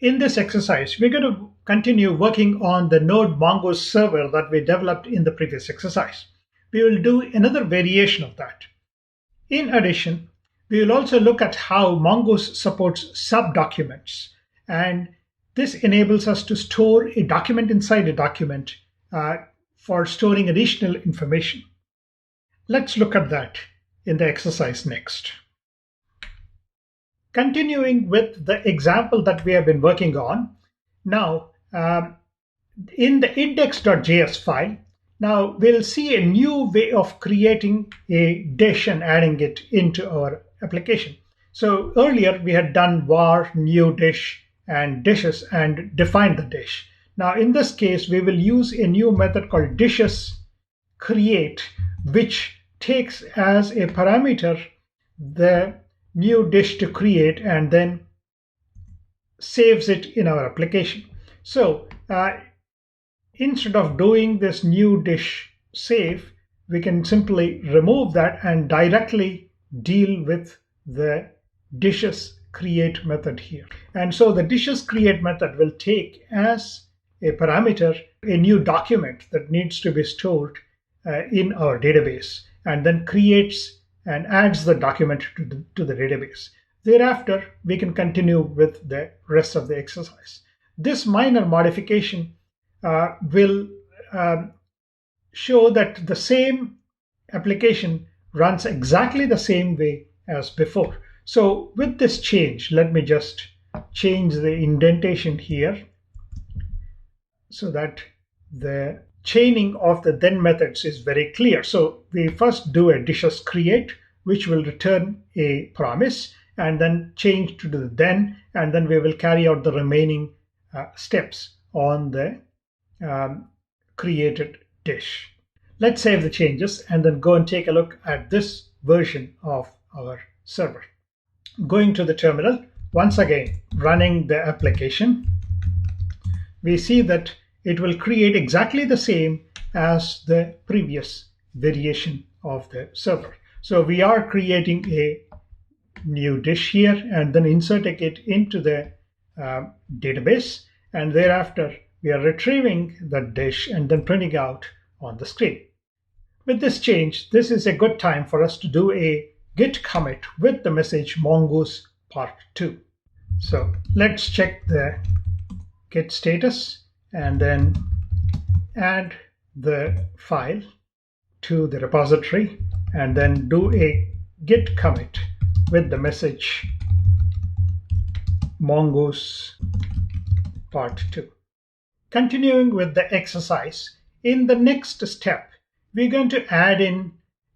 in this exercise, we're going to continue working on the Node Mongoose server that we developed in the previous exercise. We will do another variation of that. In addition, we will also look at how Mongoose supports subdocuments, and this enables us to store a document inside a document for storing additional information. Let's look at that in the exercise next. Continuing with the example that we have been working on, now in the index.js file, now we'll see a new way of creating a dish and adding it into our application. So earlier we had done var new dish and dishes and defined the dish. Now in this case, we will use a new method called dishes create, which takes as a parameter the new dish to create and then saves it in our application. So instead of doing this new dish save, we can simply remove that and directly deal with the dishes create method here. And so the dishes create method will take as a parameter a new document that needs to be stored in our database, and then creates and adds the document to the database. Thereafter, we can continue with the rest of the exercise. This minor modification will show that the same application runs exactly the same way as before. So with this change, let me just change the indentation here so that the chaining of the then methods is very clear. So we first do a dishes create, which will return a promise, and then change to the then, and then we will carry out the remaining steps on the created dish. Let's save the changes and then go and take a look at this version of our server. Going to the terminal, once again running the application, we see that it will create exactly the same as the previous variation of the server. So we are creating a new dish here and then inserting it into the database, and thereafter we are retrieving the dish and then printing out on the screen. With this change, this is a good time for us to do a git commit with the message Mongoose part 2. So let's check the git status and then add the file to the repository and then do a git commit with the message Mongoose part 2. Continuing with the exercise, in the next step, we're going to add in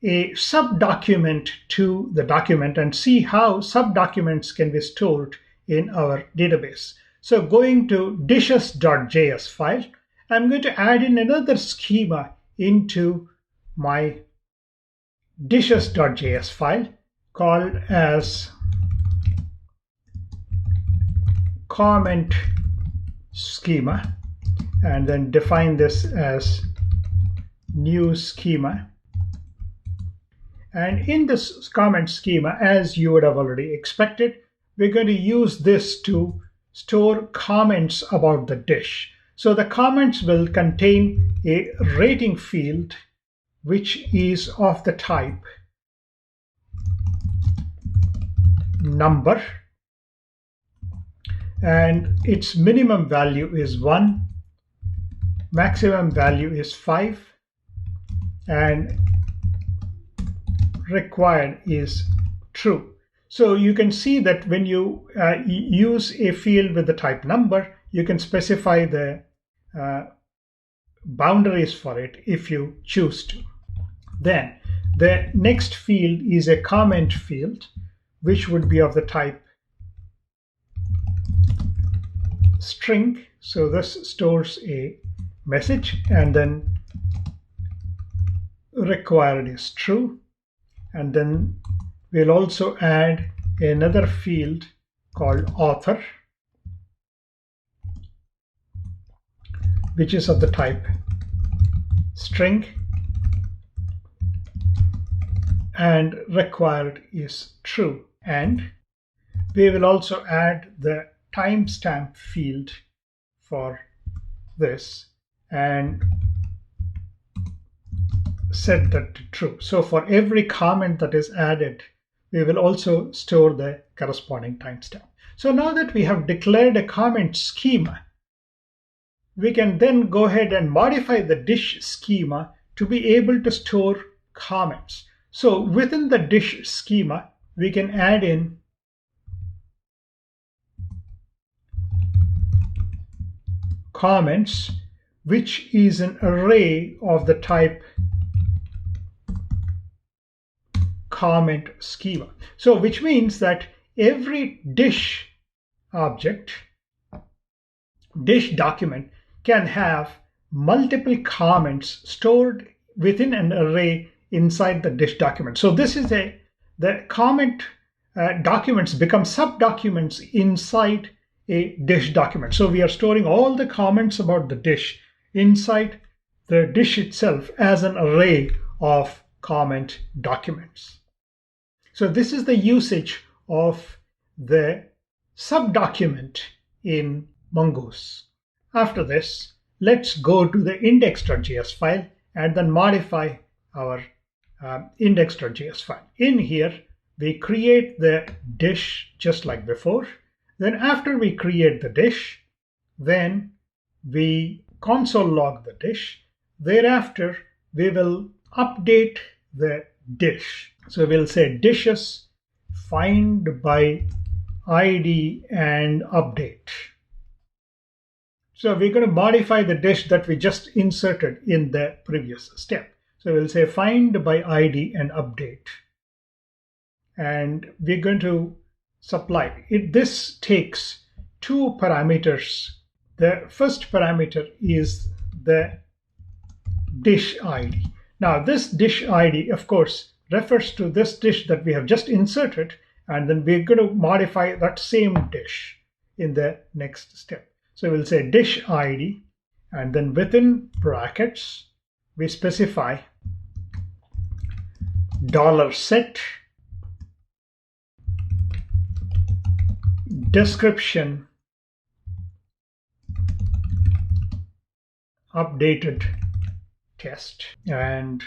a subdocument to the document and see how subdocuments can be stored in our database. So going to dishes.js file, I'm going to add in another schema into my dishes.js file called as comment schema, and then define this as new schema. And in this comment schema, as you would have already expected, we're going to use this to store comments about the dish. So the comments will contain a rating field which is of the type number, and its minimum value is 1, maximum value is 5, and required is true. So you can see that when you use a field with the type number, you can specify the boundaries for it if you choose to. Then the next field is a comment field, which would be of the type string. So this stores a message, and then required is true. And then we'll also add another field called author, which is of the type string, and required is true. And we will also add the timestamp field for this and set that to true. So for every comment that is added, we will also store the corresponding timestamp. So now that we have declared a comment schema, we can then go ahead and modify the dish schema to be able to store comments. So within the dish schema, we can add in comments, which is an array of the type comment schema. So which means that every dish object, dish document can have multiple comments stored within an array inside the dish document. So this is the comment documents become sub-documents inside a dish document. So we are storing all the comments about the dish inside the dish itself as an array of comment documents. So this is the usage of the subdocument in Mongoose. After this, let's go to the index.js file and then modify our index.js file. In here, we create the dish just like before. Then after we create the dish, then we console log the dish. Thereafter, we will update the dish. So we'll say dishes find by ID and update. So we're going to modify the dish that we just inserted in the previous step. So we'll say find by ID and update. And we're going to supply it. This takes two parameters. The first parameter is the dish ID. Now this dish ID, of course, refers to this dish that we have just inserted, and then we're going to modify that same dish in the next step. So we'll say dish ID, and then within brackets, we specify $set description updated test and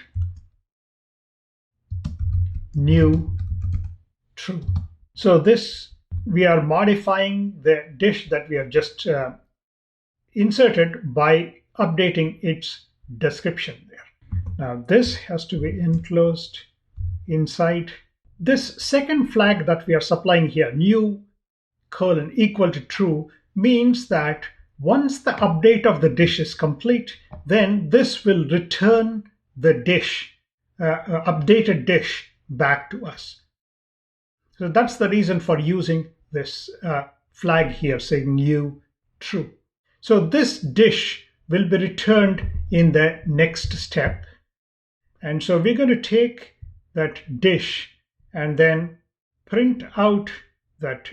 new true. So this, we are modifying the dish that we have just inserted by updating its description there. Now this has to be enclosed inside this second flag that we are supplying here, new : equal to true, means that once the update of the dish is complete, then this will return the dish, updated dish back to us. So that's the reason for using this flag here saying new true. So this dish will be returned in the next step. And so we're going to take that dish and then print out that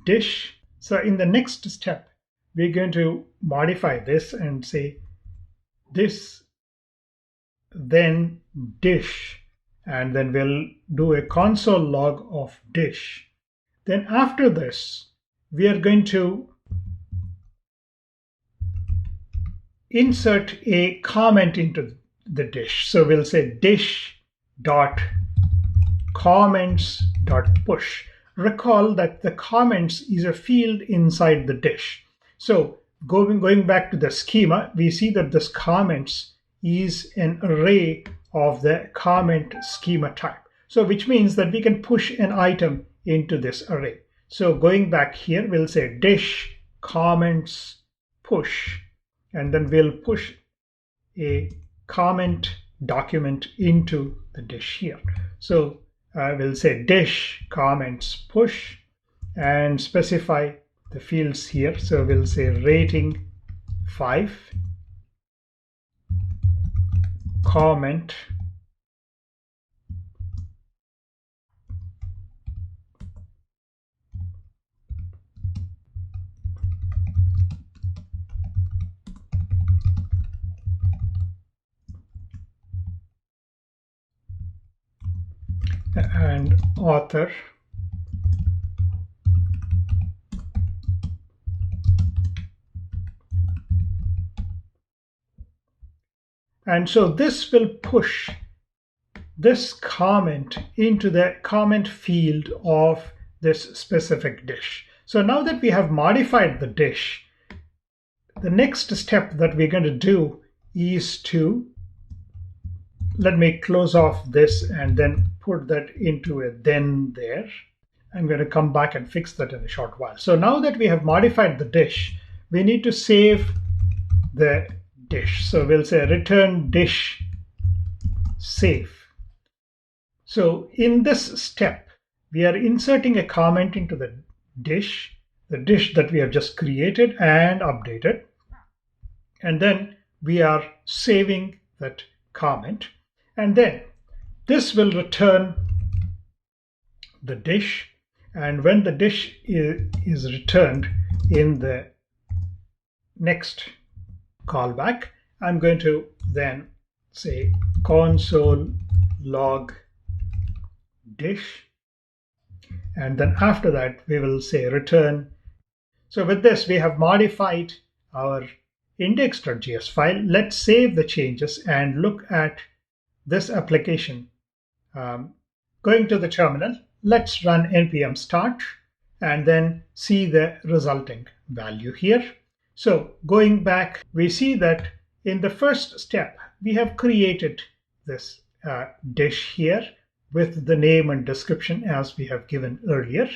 dish. So in the next step, we're going to modify this and say this, then dish, and then we'll do a console log of dish. Then after this, we are going to insert a comment into the dish. So we'll say dish dot comments dot push. Recall that the comments is a field inside the dish. So going back to the schema, we see that this comments is an array of the comment schema type. So which means that we can push an item into this array. So going back here, we'll say dish comments push, and then we'll push a comment document into the dish here. So we'll say dish comments push and specify the fields here. So we'll say rating 5, comment, and author, And so this will push this comment into the comment field of this specific dish. So now that we have modified the dish, the next step that we're going to do is to, let me close off this and then put that into a then there. I'm going to come back and fix that in a short while. So now that we have modified the dish, we need to save the dish. So we'll say return dish save. So in this step, we are inserting a comment into the dish that we have just created and updated. And then we are saving that comment. And then this will return the dish. And when the dish is returned in the next callback, I'm going to then say console log dish. And then after that, we will say return. So with this, we have modified our index.js file. Let's save the changes and look at this application. Going to the terminal, let's run npm start and then see the resulting value here. So going back, we see that in the first step, we have created this dish here with the name and description as we have given earlier.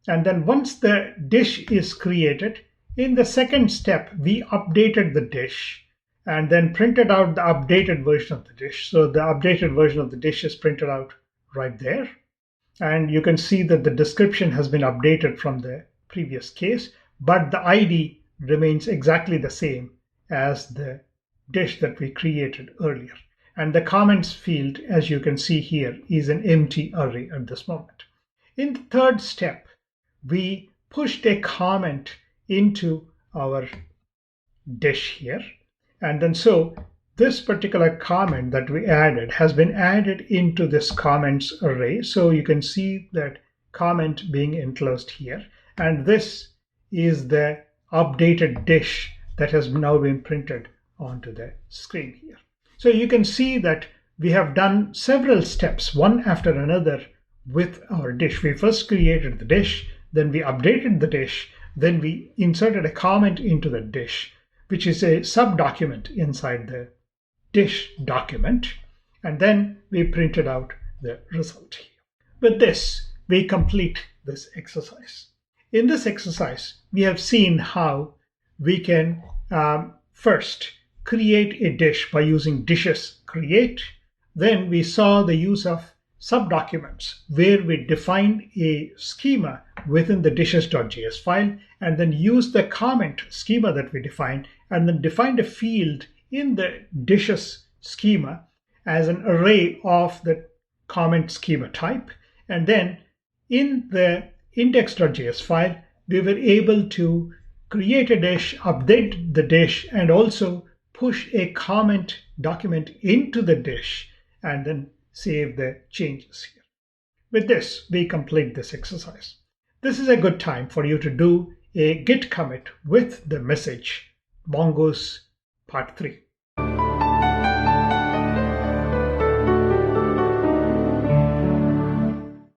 And then once the dish is created, in the second step, we updated the dish and then printed out the updated version of the dish. So the updated version of the dish is printed out right there. And you can see that the description has been updated from the previous case, but the ID remains exactly the same as the dish that we created earlier. And the comments field, as you can see here, is an empty array at this moment. In the third step, we pushed a comment into our dish here. And then so this particular comment that we added has been added into this comments array. So you can see that comment being enclosed here. And this is the updated dish that has now been printed onto the screen here. So you can see that we have done several steps, one after another, with our dish. We first created the dish, then we updated the dish, then we inserted a comment into the dish, which is a sub-document inside the dish document, and then we printed out the result here. With this, we complete this exercise. In this exercise, we have seen how we can first create a dish by using dishes create. Then we saw the use of subdocuments where we defined a schema within the dishes.js file and then used the comment schema that we defined and then defined a field in the dishes schema as an array of the comment schema type. And then in the index.js file, we were able to create a dish, update the dish, and also push a comment document into the dish and then save the changes here. With this, we complete this exercise. This is a good time for you to do a git commit with the message Mongoose Part 3.